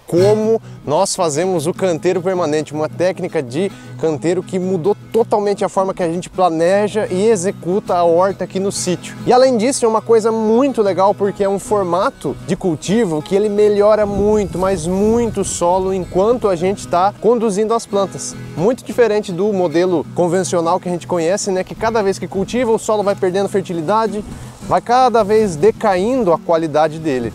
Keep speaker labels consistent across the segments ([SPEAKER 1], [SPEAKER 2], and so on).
[SPEAKER 1] Como nós fazemos o canteiro permanente, uma técnica de canteiro que mudou totalmente a forma que a gente planeja e executa a horta aqui no sítio. E além disso, é uma coisa muito legal porque é um formato de cultivo que ele melhora muito, mas muito o solo enquanto a gente está conduzindo as plantas. Muito diferente do modelo convencional que a gente conhece, né? Que cada vez que cultiva o solo vai perdendo fertilidade, vai cada vez decaindo a qualidade dele.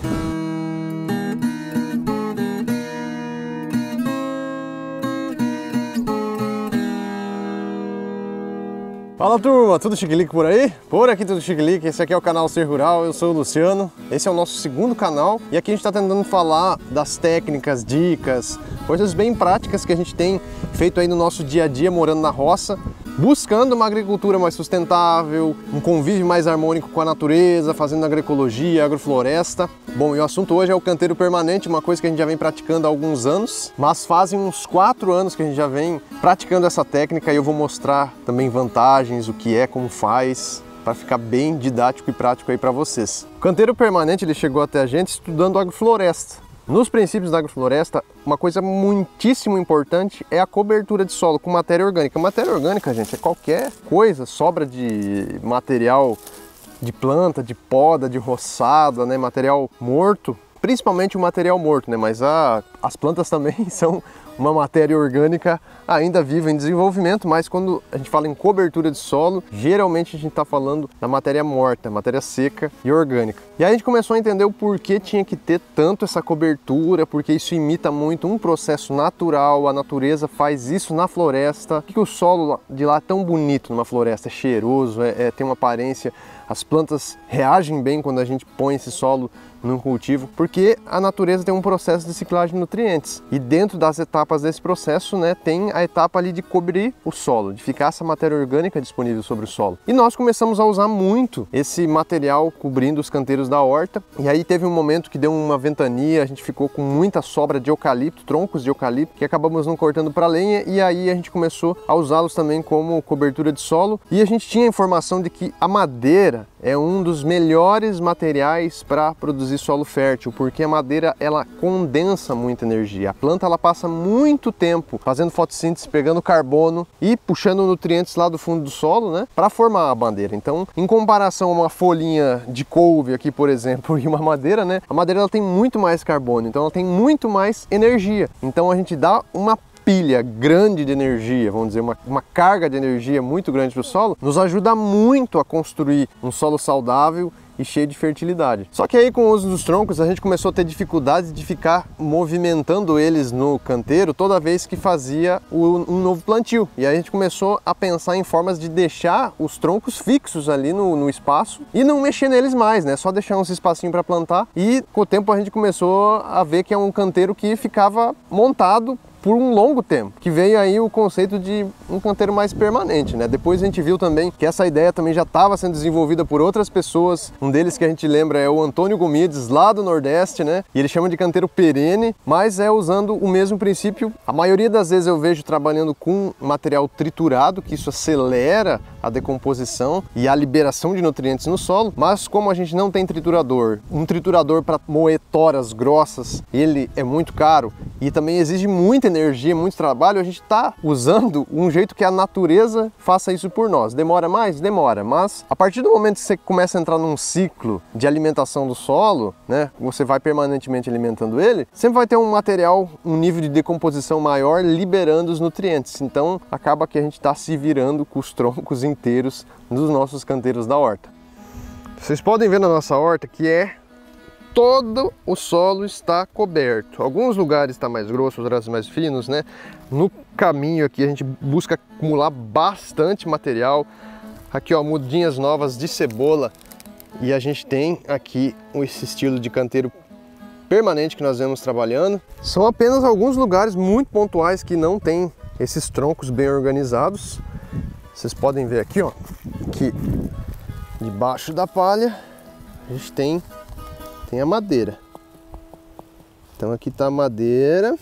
[SPEAKER 1] Fala turma, tudo chiquilique por aí? Por aqui tudo chiquilique, esse aqui é o canal Ser Rural, eu sou o Luciano. Esse é o nosso segundo canal e aqui a gente está tentando falar das técnicas, dicas, coisas bem práticas que a gente tem feito aí no nosso dia a dia morando na roça, buscando uma agricultura mais sustentável, um convívio mais harmônico com a natureza, fazendo agroecologia, agrofloresta. Bom, e o assunto hoje é o canteiro permanente, uma coisa que a gente já vem praticando há alguns anos, mas fazem uns 4 anos que a gente já vem praticando essa técnica e eu vou mostrar também vantagens, o que é, como faz, para ficar bem didático e prático aí para vocês. O canteiro permanente ele chegou até a gente estudando agrofloresta. Nos princípios da agrofloresta, uma coisa muitíssimo importante é a cobertura de solo com matéria orgânica. Matéria orgânica, gente, é qualquer coisa, sobra de material de planta, de poda, de roçada, né, material morto, principalmente o material morto, né, mas as plantas também são uma matéria orgânica ainda viva em desenvolvimento, mas quando a gente fala em cobertura de solo, geralmente a gente está falando da matéria morta, matéria seca e orgânica. E aí a gente começou a entender o porquê tinha que ter tanto essa cobertura, porque isso imita muito um processo natural, a natureza faz isso na floresta. Por que o solo de lá é tão bonito numa floresta? É cheiroso, tem uma aparência, as plantas reagem bem quando a gente põe esse solo num cultivo, porque a natureza tem um processo de ciclagem de nutrientes e dentro das etapas desse processo, né, tem a etapa ali de cobrir o solo, de ficar essa matéria orgânica disponível sobre o solo. E nós começamos a usar muito esse material cobrindo os canteiros da horta, e aí teve um momento que deu uma ventania, a gente ficou com muita sobra de eucalipto, troncos de eucalipto, que acabamos não cortando para lenha, e aí a gente começou a usá-los também como cobertura de solo, e a gente tinha a informação de que a madeira é um dos melhores materiais para produzir solo fértil, porque a madeira ela condensa muita energia. A planta ela passa muito tempo fazendo fotossíntese, pegando carbono e puxando nutrientes lá do fundo do solo, né, para formar a madeira. Então, em comparação a uma folhinha de couve aqui, por exemplo, e uma madeira, né, a madeira ela tem muito mais carbono, então ela tem muito mais energia. Então a gente dá uma pilha grande de energia, vamos dizer, uma carga de energia muito grande para o solo, nos ajuda muito a construir um solo saudável e cheio de fertilidade. Só que aí com o uso dos troncos a gente começou a ter dificuldade de ficar movimentando eles no canteiro toda vez que fazia um novo plantio. E aí a gente começou a pensar em formas de deixar os troncos fixos ali no espaço e não mexer neles mais, né? Só deixar uns espacinhos para plantar e com o tempo a gente começou a ver que é um canteiro que ficava montado por um longo tempo, que veio aí o conceito de um canteiro mais permanente, né? Depois a gente viu também que essa ideia também já estava sendo desenvolvida por outras pessoas, um deles que a gente lembra é o Antônio Gomides, lá do Nordeste, né? E ele chama de canteiro perene, mas é usando o mesmo princípio. A maioria das vezes eu vejo trabalhando com material triturado, que isso acelera a decomposição e a liberação de nutrientes no solo, mas como a gente não tem triturador, um triturador para moer toras grossas, ele é muito caro e também exige muita energia, muito trabalho, a gente está usando um jeito que a natureza faça isso por nós. Demora mais? Demora, mas a partir do momento que você começa a entrar num ciclo de alimentação do solo, né, você vai permanentemente alimentando ele, sempre vai ter um material, um nível de decomposição maior, liberando os nutrientes. Então acaba que a gente está se virando com os troncos inteiros dos nossos canteiros da horta. Vocês podem ver na nossa horta que todo o solo está coberto. Alguns lugares está mais grosso, outros mais finos, né? No caminho aqui a gente busca acumular bastante material. Aqui ó, mudinhas novas de cebola. E a gente tem aqui esse estilo de canteiro permanente que nós vemos trabalhando. São apenas alguns lugares muito pontuais que não tem esses troncos bem organizados. Vocês podem ver aqui ó, que debaixo da palha a gente tem a madeira. Então aqui está a madeira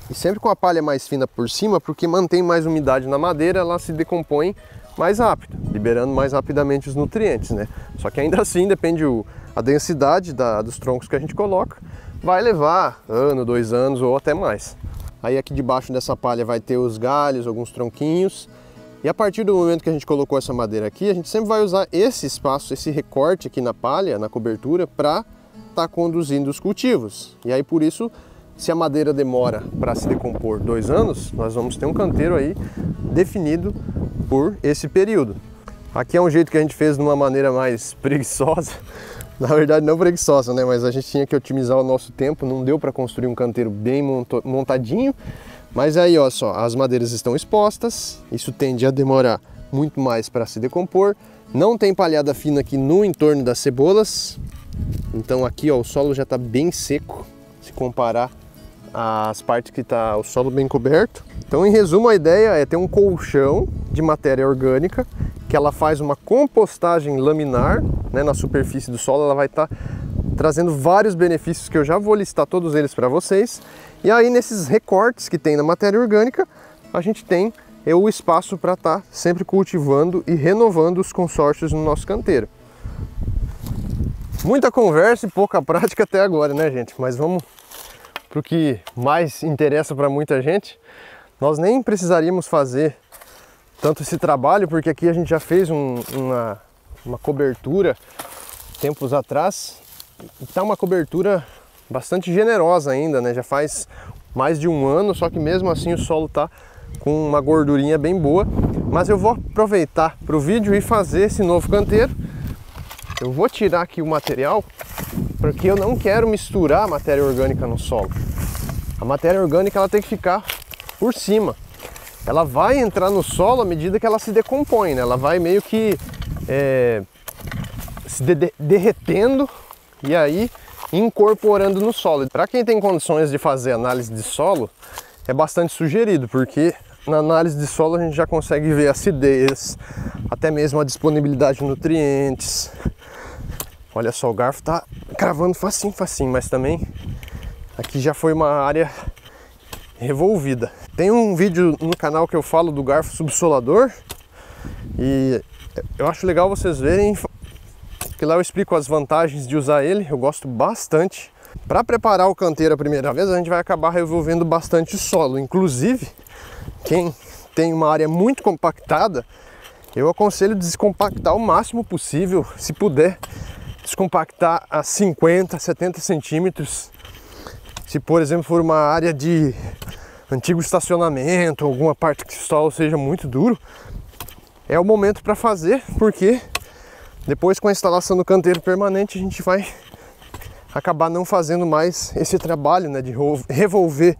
[SPEAKER 1] e sempre com a palha mais fina por cima, porque mantém mais umidade na madeira, ela se decompõe mais rápido, liberando mais rapidamente os nutrientes, né? Só que ainda assim depende a densidade dos troncos que a gente coloca, vai levar 1, 2 anos ou até mais. Aí aqui debaixo dessa palha vai ter os galhos, alguns tronquinhos. E a partir do momento que a gente colocou essa madeira aqui, a gente sempre vai usar esse espaço, esse recorte aqui na palha, na cobertura, para estar conduzindo os cultivos. E aí por isso, se a madeira demora para se decompor 2 anos, nós vamos ter um canteiro aí definido por esse período. Aqui é um jeito que a gente fez de uma maneira mais preguiçosa. Na verdade não preguiçosa, né? Mas a gente tinha que otimizar o nosso tempo, não deu para construir um canteiro bem montadinho. Mas aí, ó só, as madeiras estão expostas, isso tende a demorar muito mais para se decompor. Não tem palhada fina aqui no entorno das cebolas. Então aqui, ó, o solo já está bem seco, se comparar às partes que está o solo bem coberto. Então, em resumo, a ideia é ter um colchão de matéria orgânica, que ela faz uma compostagem laminar, né, na superfície do solo. Ela vai estar trazendo vários benefícios que eu já vou listar todos eles para vocês. E aí nesses recortes que tem na matéria orgânica, a gente tem o espaço para estar sempre cultivando e renovando os consórcios no nosso canteiro. Muita conversa e pouca prática até agora, né, gente? Mas vamos para o que mais interessa para muita gente. Nós nem precisaríamos fazer tanto esse trabalho, porque aqui a gente já fez uma cobertura tempos atrás. Está uma cobertura bastante generosa ainda, né? Já faz mais de 1 ano, só que mesmo assim o solo está com uma gordurinha bem boa. Mas eu vou aproveitar para o vídeo e fazer esse novo canteiro. Eu vou tirar aqui o material, porque eu não quero misturar a matéria orgânica no solo. A matéria orgânica ela tem que ficar por cima. Ela vai entrar no solo à medida que ela se decompõe, né? Ela vai meio que se derretendo e aí incorporando no solo. Para quem tem condições de fazer análise de solo, é bastante sugerido, porque na análise de solo a gente já consegue ver acidez, até mesmo a disponibilidade de nutrientes. Olha só, o garfo tá cravando facinho, facinho, mas também aqui já foi uma área revolvida. Tem um vídeo no canal que eu falo do garfo subsolador e eu acho legal vocês verem, porque lá eu explico as vantagens de usar ele. Eu gosto bastante. Para preparar o canteiro a primeira vez, a gente vai acabar revolvendo bastante solo. Inclusive, quem tem uma área muito compactada, eu aconselho descompactar o máximo possível, se puder descompactar a 50, 70 centímetros. Se, por exemplo, for uma área de antigo estacionamento, alguma parte que o solo seja muito duro, é o momento para fazer, porque depois com a instalação do canteiro permanente a gente vai acabar não fazendo mais esse trabalho, né, de revolver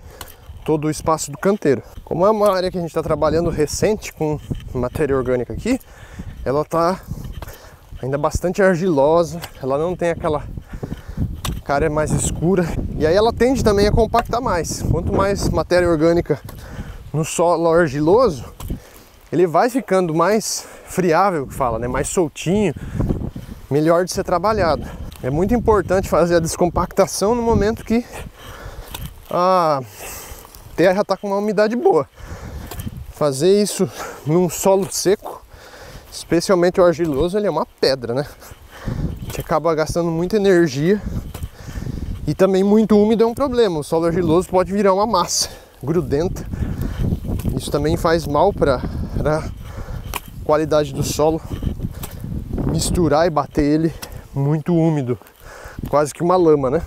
[SPEAKER 1] todo o espaço do canteiro. Como é uma área que a gente está trabalhando recente com matéria orgânica aqui, ela está ainda bastante argilosa, ela não tem aquela cara mais escura, e aí ela tende também a compactar mais. Quanto mais matéria orgânica no solo argiloso, ele vai ficando mais friável, que fala, né? Mais soltinho, melhor de ser trabalhado. É muito importante fazer a descompactação no momento que a terra está com uma umidade boa. Fazer isso num solo seco, especialmente o argiloso, ele é uma pedra, né? A gente acaba gastando muita energia. E também muito úmido é um problema. O solo argiloso pode virar uma massa grudenta. Isso também faz mal para a qualidade do solo. Misturar e bater ele muito úmido, quase que uma lama, né?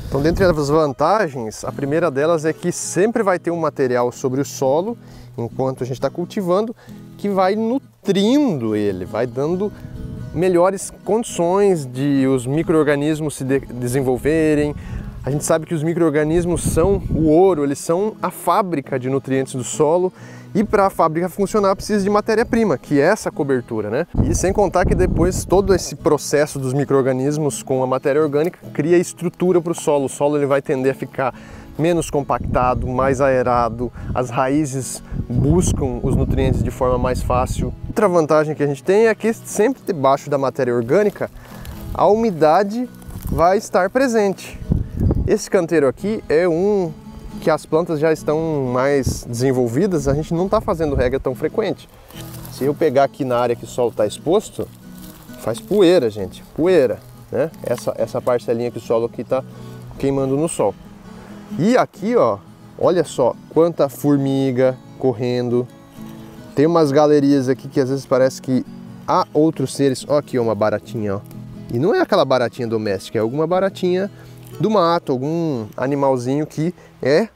[SPEAKER 1] Então, dentre as vantagens, a primeira delas é que sempre vai ter um material sobre o solo, enquanto a gente está cultivando, que vai nutrindo ele, vai dando melhores condições de os micro-organismos se desenvolverem. A gente sabe que os micro-organismos são o ouro, eles são a fábrica de nutrientes do solo, e para a fábrica funcionar precisa de matéria-prima, que é essa cobertura, né? E sem contar que depois todo esse processo dos micro-organismos com a matéria orgânica cria estrutura para o solo. O solo ele vai tender a ficar menos compactado, mais aerado, as raízes buscam os nutrientes de forma mais fácil. Outra vantagem que a gente tem é que sempre debaixo da matéria orgânica a umidade vai estar presente. Esse canteiro aqui é um que as plantas já estão mais desenvolvidas, a gente não está fazendo rega tão frequente. Se eu pegar aqui na área que o solo está exposto, faz poeira, gente, poeira, né? Essa parcelinha que o solo aqui está queimando no sol. E aqui, ó, olha só quanta formiga correndo. Tem umas galerias aqui que às vezes parece que há outros seres. Ó, aqui, ó, uma baratinha, ó. E não é aquela baratinha doméstica, é alguma baratinha do mato, algum animalzinho que é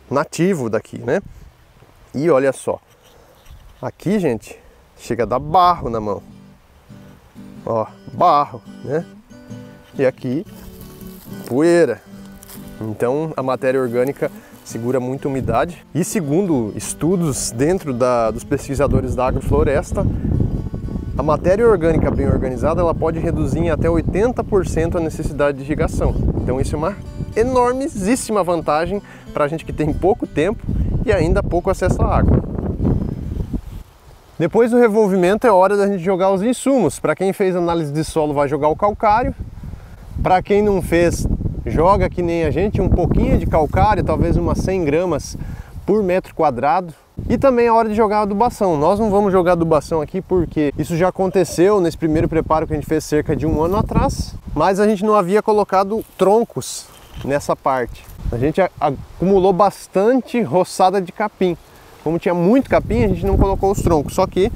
[SPEAKER 1] nativo daqui, né? E olha só, aqui, gente, chega a dar barro na mão. Ó, barro, né? E aqui, poeira. Então a matéria orgânica segura muita umidade. E segundo estudos dentro dos pesquisadores da agrofloresta, a matéria orgânica bem organizada ela pode reduzir em até 80% a necessidade de irrigação. Então isso é uma enormíssima vantagem para a gente que tem pouco tempo e ainda pouco acesso à água. Depois do revolvimento é hora da gente jogar os insumos. Para quem fez análise de solo vai jogar o calcário. Para quem não fez, joga que nem a gente, um pouquinho de calcário, talvez umas 100 gramas por metro quadrado. E também é hora de jogar adubação. Nós não vamos jogar adubação aqui porque isso já aconteceu nesse primeiro preparo que a gente fez cerca de 1 ano atrás, mas a gente não havia colocado troncos nessa parte. A gente acumulou bastante roçada de capim. Como tinha muito capim, a gente não colocou os troncos, só que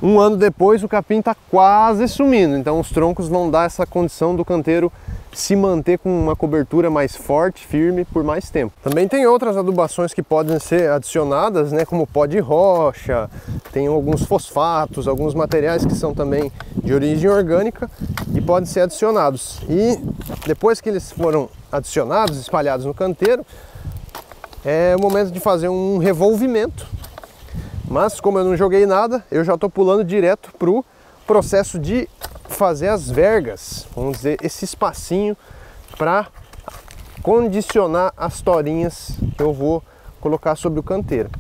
[SPEAKER 1] 1 ano depois o capim está quase sumindo, então os troncos vão dar essa condição do canteiro se manter com uma cobertura mais forte, firme, por mais tempo. Também tem outras adubações que podem ser adicionadas, né, como pó de rocha, tem alguns fosfatos, alguns materiais que são também de origem orgânica e podem ser adicionados. E depois que eles foram adicionados, espalhados no canteiro, é o momento de fazer um revolvimento. Mas como eu não joguei nada, eu já estou pulando direto para o processo de fazer as vergas, vamos dizer, esse espacinho para condicionar as torinhas que eu vou colocar sobre o canteiro.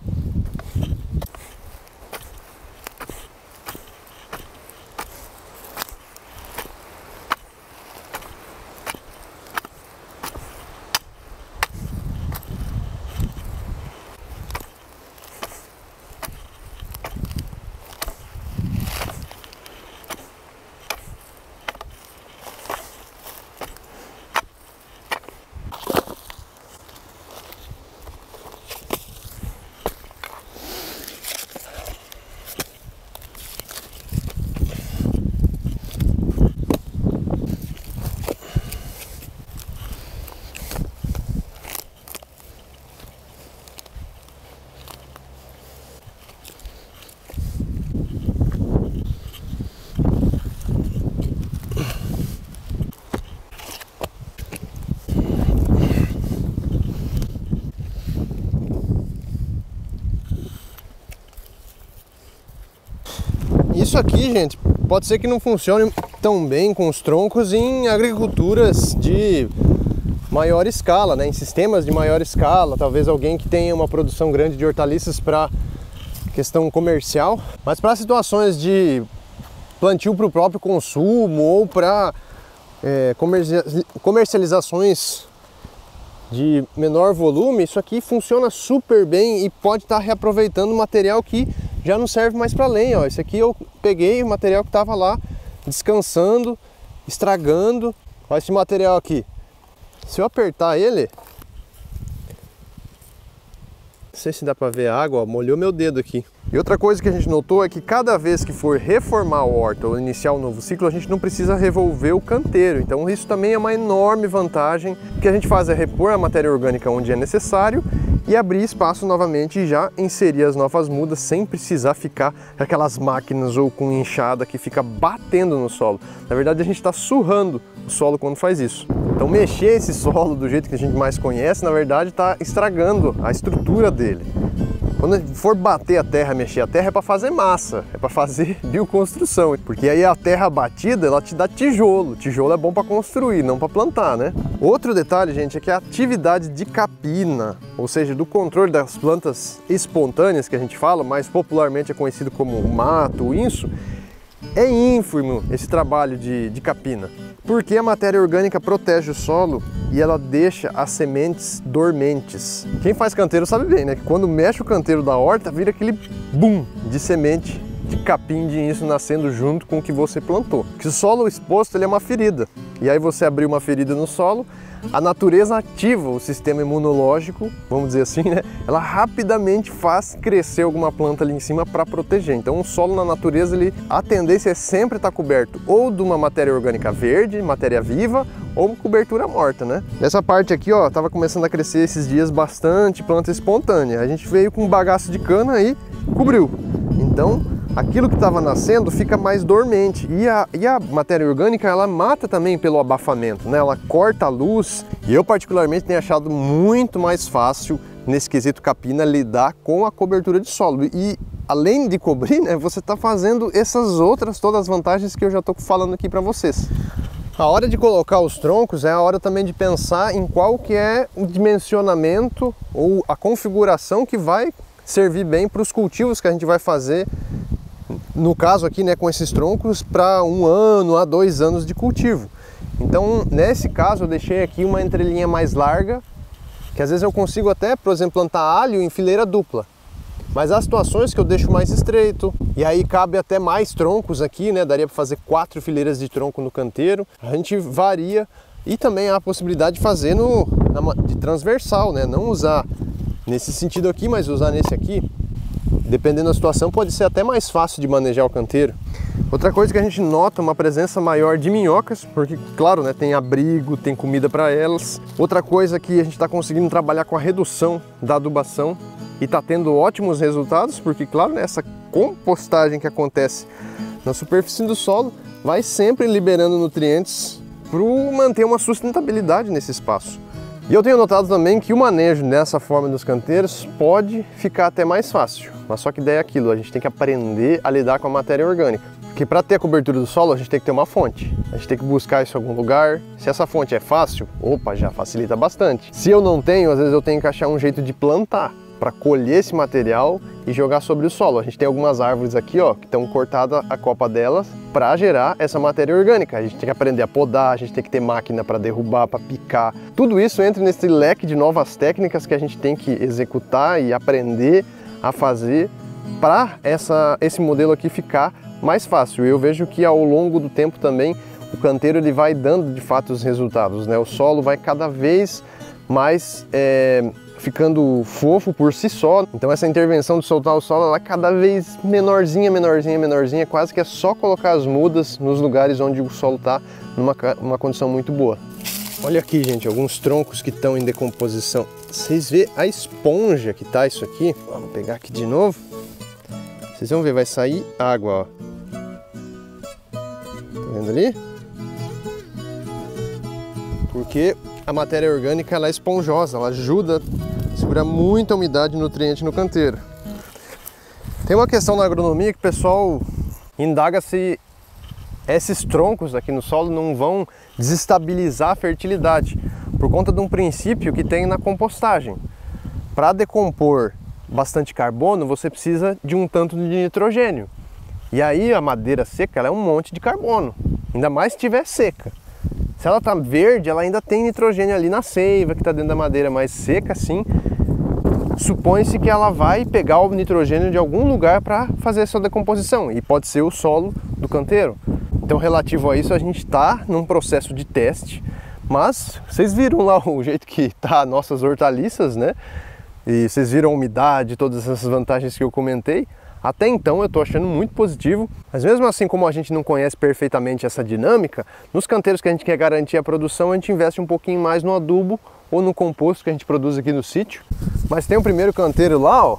[SPEAKER 1] Isso aqui, gente, pode ser que não funcione tão bem com os troncos em agriculturas de maior escala, né? Em sistemas de maior escala, talvez alguém que tenha uma produção grande de hortaliças para questão comercial, mas para situações de plantio para o próprio consumo ou para comercializações de menor volume, isso aqui funciona super bem e pode estar reaproveitando material que já não serve mais para lenha. Ó. Esse aqui eu peguei o material que estava lá descansando, estragando. Olha esse material aqui. Se eu apertar ele, não sei se dá para ver a água, ó, molhou meu dedo aqui. E outra coisa que a gente notou é que cada vez que for reformar a horta ou iniciar um novo ciclo, a gente não precisa revolver o canteiro. Então isso também é uma enorme vantagem. O que a gente faz é repor a matéria orgânica onde é necessário e abrir espaço novamente e já inserir as novas mudas sem precisar ficar com aquelas máquinas ou com enxada que fica batendo no solo. Na verdade a gente está surrando o solo quando faz isso. Então mexer esse solo do jeito que a gente mais conhece, na verdade está estragando a estrutura dele. Quando for bater a terra, mexer a terra, é para fazer massa, é para fazer bioconstrução, porque aí a terra batida, ela te dá tijolo. Tijolo é bom para construir, não para plantar, né? Outro detalhe, gente, é que a atividade de capina, ou seja, do controle das plantas espontâneas que a gente fala, mais popularmente é conhecido como mato, o inso, é ínfimo esse trabalho de capina, porque a matéria orgânica protege o solo e ela deixa as sementes dormentes. Quem faz canteiro sabe bem, né? Que quando mexe o canteiro da horta, vira aquele boom de semente de capim de inso nascendo junto com o que você plantou. Porque o solo exposto ele é uma ferida. E aí você abriu uma ferida no solo, a natureza ativa o sistema imunológico, vamos dizer assim, né? Ela rapidamente faz crescer alguma planta ali em cima para proteger. Então o solo na natureza, a tendência é sempre estar coberto ou de uma matéria orgânica verde, matéria viva, ou cobertura morta, né? Nessa parte aqui, ó, tava começando a crescer esses dias bastante planta espontânea. A gente veio com um bagaço de cana e cobriu. Então, aquilo que estava nascendo fica mais dormente. E a matéria orgânica, ela mata também pelo abafamento, né? Ela corta a luz. E eu particularmente tenho achado muito mais fácil, nesse quesito capina, lidar com a cobertura de solo. E além de cobrir, né, você está fazendo essas outras todas as vantagens que eu já estou falando aqui para vocês. A hora de colocar os troncos é a hora também de pensar em qual que é o dimensionamento ou a configuração que vai servir bem para os cultivos que a gente vai fazer, no caso aqui, né, com esses troncos, para 1 ano a 2 anos de cultivo. Então, nesse caso, eu deixei aqui uma entrelinha mais larga, que às vezes eu consigo até, por exemplo, plantar alho em fileira dupla. Mas há situações que eu deixo mais estreito, e aí cabe até mais troncos aqui, né? Daria para fazer 4 fileiras de tronco no canteiro. A gente varia, e também há a possibilidade de fazer de transversal, né? Não usar nesse sentido aqui, mas usar nesse aqui. Dependendo da situação, pode ser até mais fácil de manejar o canteiro. Outra coisa que a gente nota uma presença maior de minhocas, porque, claro, né, tem abrigo, tem comida para elas. Outra coisa que a gente está conseguindo trabalhar com a redução da adubação e está tendo ótimos resultados, porque, claro, né, essa compostagem que acontece na superfície do solo vai sempre liberando nutrientes para manter uma sustentabilidade nesse espaço. E eu tenho notado também que o manejo dessa forma dos canteiros pode ficar até mais fácil. Mas só que daí é aquilo, a gente tem que aprender a lidar com a matéria orgânica. Porque para ter a cobertura do solo, a gente tem que ter uma fonte. A gente tem que buscar isso em algum lugar. Se essa fonte é fácil, opa, já facilita bastante. Se eu não tenho, às vezes eu tenho que achar um jeito de plantar para colher esse material e jogar sobre o solo. A gente tem algumas árvores aqui, ó, que estão cortadas a copa delas para gerar essa matéria orgânica. A gente tem que aprender a podar, a gente tem que ter máquina para derrubar, para picar. Tudo isso entra nesse leque de novas técnicas que a gente tem que executar e aprender a fazer para esse modelo aqui ficar mais fácil. Eu vejo que ao longo do tempo também o canteiro ele vai dando de fato os resultados, né? O solo vai cada vez mais ficando fofo por si só. Então essa intervenção de soltar o solo, ela é cada vez menorzinha, menorzinha, menorzinha, quase que é só colocar as mudas nos lugares onde o solo está numa condição muito boa. Olha aqui, gente, alguns troncos que estão em decomposição. Vocês vê a esponja que tá isso aqui? Vamos pegar aqui de novo. Vocês vão ver, vai sair água, ó. Tá vendo ali? Porque a matéria orgânica ela é esponjosa, ela ajuda a segurar muita umidade e nutriente no canteiro. Tem uma questão na agronomia que o pessoal indaga se esses troncos aqui no solo não vão desestabilizar a fertilidade, por conta de um princípio que tem na compostagem. Para decompor bastante carbono, você precisa de um tanto de nitrogênio. E aí a madeira seca ela é um monte de carbono, ainda mais se estiver seca. Se ela está verde, ela ainda tem nitrogênio ali na seiva que está dentro da madeira, mas seca assim, supõe-se que ela vai pegar o nitrogênio de algum lugar para fazer essa decomposição, e pode ser o solo do canteiro. Então, relativo a isso, a gente está num processo de teste, mas vocês viram lá o jeito que tá nossas hortaliças, né? E vocês viram a umidade, todas essas vantagens que eu comentei. Até então eu estou achando muito positivo, mas mesmo assim, como a gente não conhece perfeitamente essa dinâmica, nos canteiros que a gente quer garantir a produção, a gente investe um pouquinho mais no adubo ou no composto que a gente produz aqui no sítio. Mas tem o primeiro canteiro lá, ó,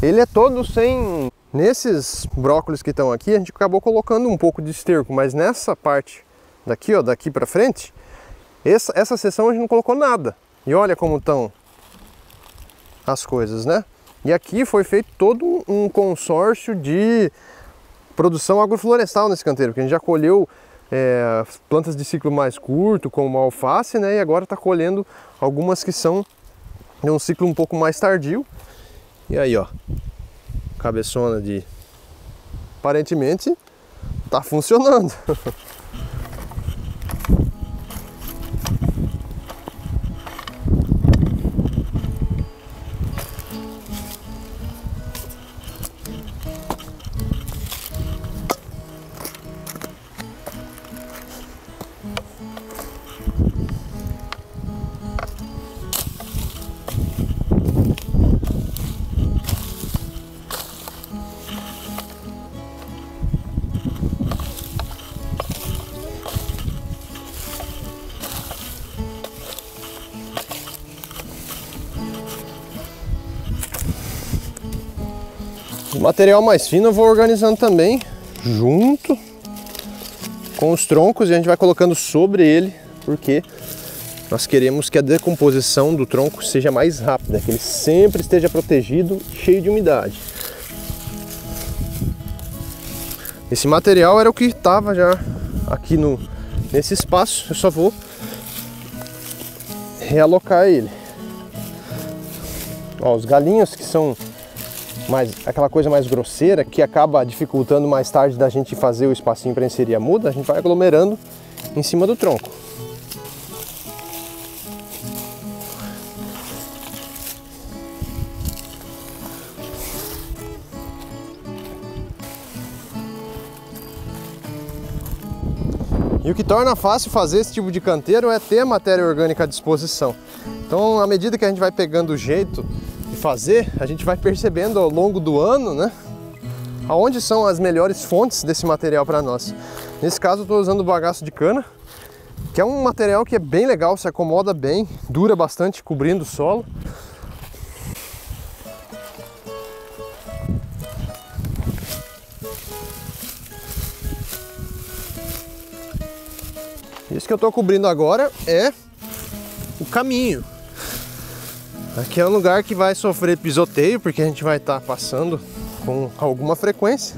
[SPEAKER 1] ele é todo sem... Nesses brócolis que estão aqui, a gente acabou colocando um pouco de esterco, mas nessa parte daqui, ó, daqui para frente, essa seção a gente não colocou nada. E olha como estão as coisas, né? E aqui foi feito todo um consórcio de produção agroflorestal nesse canteiro, porque a gente já colheu plantas de ciclo mais curto, como a alface, né? E agora está colhendo algumas que são de um ciclo um pouco mais tardio. E aí, ó, cabeçona de... Aparentemente tá funcionando. O material mais fino eu vou organizando também junto com os troncos e a gente vai colocando sobre ele, porque nós queremos que a decomposição do tronco seja mais rápida, que ele sempre esteja protegido, cheio de umidade. Esse material era o que estava já aqui nesse espaço, eu só vou realocar ele. Ó, os galinhos que são aquela coisa mais grosseira, que acaba dificultando mais tarde da gente fazer o espacinho para inserir a muda, a gente vai aglomerando em cima do tronco. E o que torna fácil fazer esse tipo de canteiro é ter a matéria orgânica à disposição. Então, à medida que a gente vai pegando o jeito de fazer, a gente vai percebendo ao longo do ano, né, aonde são as melhores fontes desse material para nós. Nesse caso, eu estou usando o bagaço de cana, que é um material que é bem legal, se acomoda bem, dura bastante cobrindo o solo. Isso que eu estou cobrindo agora é o caminho. Aqui é um lugar que vai sofrer pisoteio, porque a gente vai estar passando com alguma frequência.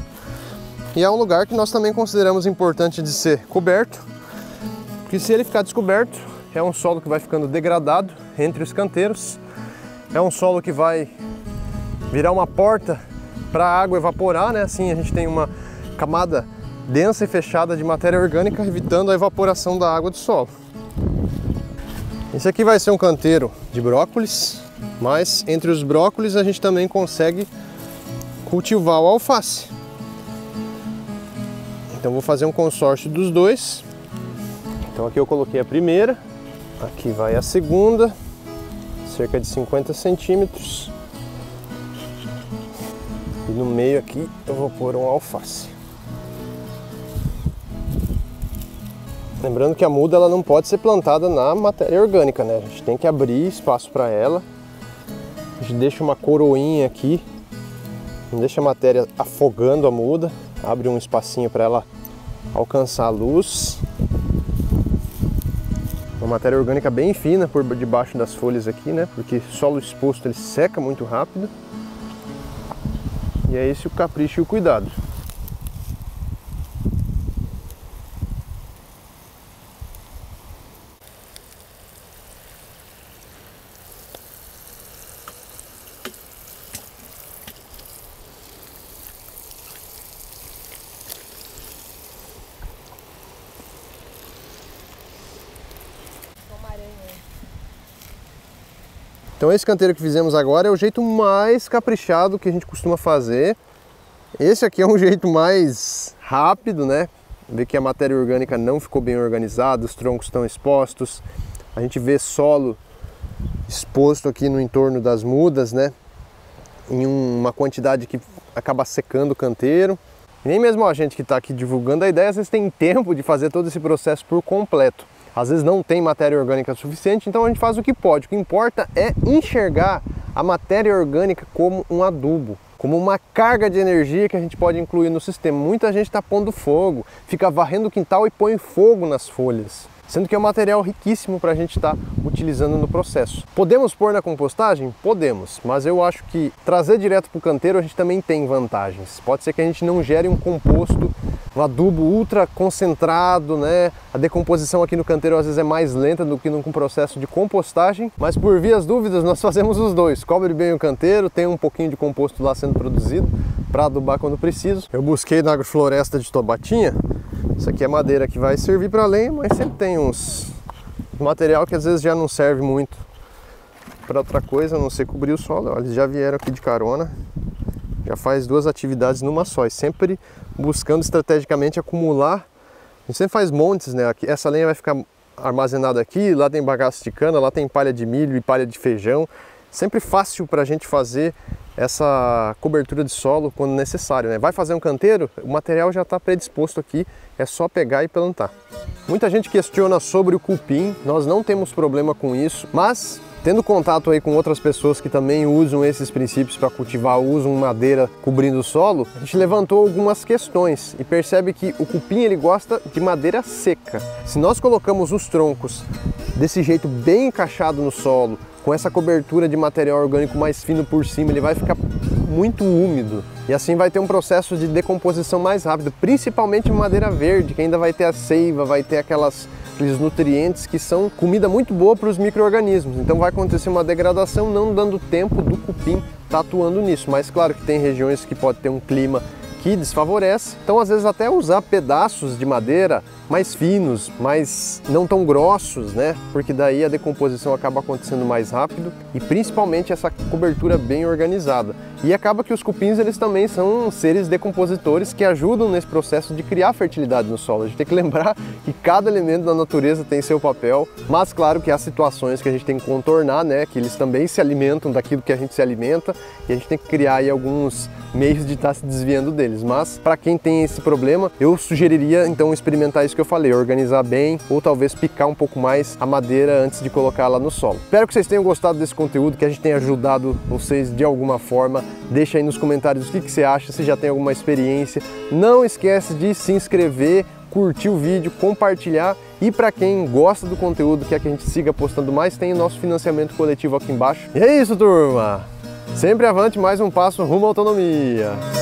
[SPEAKER 1] E é um lugar que nós também consideramos importante de ser coberto, porque se ele ficar descoberto, é um solo que vai ficando degradado entre os canteiros. É um solo que vai virar uma porta para a água evaporar, né? Assim a gente tem uma camada densa e fechada de matéria orgânica, evitando a evaporação da água do solo. Esse aqui vai ser um canteiro de brócolis, mas entre os brócolis a gente também consegue cultivar o alface. Então vou fazer um consórcio dos dois. Então aqui eu coloquei a primeira, aqui vai a segunda, cerca de 50 centímetros. E no meio aqui eu vou pôr um alface. Lembrando que a muda ela não pode ser plantada na matéria orgânica, né? A gente tem que abrir espaço para ela. A gente deixa uma coroinha aqui, não deixa a matéria afogando a muda, abre um espacinho para ela alcançar a luz. Uma matéria orgânica bem fina por debaixo das folhas aqui, né? Porque solo exposto ele seca muito rápido. E é esse o capricho e o cuidado. Então esse canteiro que fizemos agora é o jeito mais caprichado que a gente costuma fazer. Esse aqui é um jeito mais rápido, né? Vê que a matéria orgânica não ficou bem organizada, os troncos estão expostos. A gente vê solo exposto aqui no entorno das mudas, né? Em uma quantidade que acaba secando o canteiro. E nem mesmo a gente que está aqui divulgando a ideia, às vezes tem tempo de fazer todo esse processo por completo. Às vezes não tem matéria orgânica suficiente, então a gente faz o que pode. O que importa é enxergar a matéria orgânica como um adubo, como uma carga de energia que a gente pode incluir no sistema. Muita gente está pondo fogo, fica varrendo o quintal e põe fogo nas folhas, sendo que é um material riquíssimo para a gente estar utilizando no processo. Podemos pôr na compostagem? Podemos, mas eu acho que trazer direto para o canteiro a gente também tem vantagens. Pode ser que a gente não gere um composto, um adubo ultra concentrado, né? A decomposição aqui no canteiro às vezes é mais lenta do que num processo de compostagem, mas por vias dúvidas nós fazemos os dois. Cobre bem o canteiro, tem um pouquinho de composto lá sendo produzido para adubar quando preciso. Eu busquei na agrofloresta de Tobatinha. Isso aqui é madeira que vai servir para lenha, mas sempre tem uns material que às vezes já não serve muito para outra coisa, a não ser cobrir o solo. Olha, eles já vieram aqui de carona, já faz duas atividades numa só, e sempre buscando estrategicamente acumular. A gente sempre faz montes, né? Aqui, essa lenha vai ficar armazenada aqui, lá tem bagaço de cana, lá tem palha de milho e palha de feijão. sempre fácil para a gente fazer essa cobertura de solo quando necessário, né? Vai fazer um canteiro, o material já está predisposto aqui, é só pegar e plantar. Muita gente questiona sobre o cupim, nós não temos problema com isso, mas tendo contato aí com outras pessoas que também usam esses princípios para cultivar, usam madeira cobrindo o solo, a gente levantou algumas questões e percebe que o cupim ele gosta de madeira seca. Se nós colocamos os troncos desse jeito bem encaixado no solo, com essa cobertura de material orgânico mais fino por cima, ele vai ficar muito úmido e assim vai ter um processo de decomposição mais rápido, principalmente madeira verde, que ainda vai ter a seiva, vai ter aqueles nutrientes que são comida muito boa para os micro-organismos. Então vai acontecer uma degradação, não dando tempo do cupim estar atuando nisso. Mas claro que tem regiões que pode ter um clima que desfavorece, então às vezes até usar pedaços de madeira mais finos, mais não tão grossos, né? Porque daí a decomposição acaba acontecendo mais rápido e principalmente essa cobertura bem organizada. E acaba que os cupins eles também são seres decompositores que ajudam nesse processo de criar fertilidade no solo. A gente tem que lembrar que cada elemento da natureza tem seu papel, mas claro que há situações que a gente tem que contornar, né? Que eles também se alimentam daquilo que a gente se alimenta e a gente tem que criar aí alguns meios de estar se desviando deles. Mas para quem tem esse problema, eu sugeriria então experimentar isso que eu falei, organizar bem ou talvez picar um pouco mais a madeira antes de colocá-la no solo. Espero que vocês tenham gostado desse conteúdo, que a gente tenha ajudado vocês de alguma forma. Deixa aí nos comentários o que você acha, se já tem alguma experiência. Não esquece de se inscrever, curtir o vídeo, compartilhar e para quem gosta do conteúdo, quer que a gente siga postando mais, tem o nosso financiamento coletivo aqui embaixo. E é isso, turma! Sempre avante, mais um passo rumo à autonomia!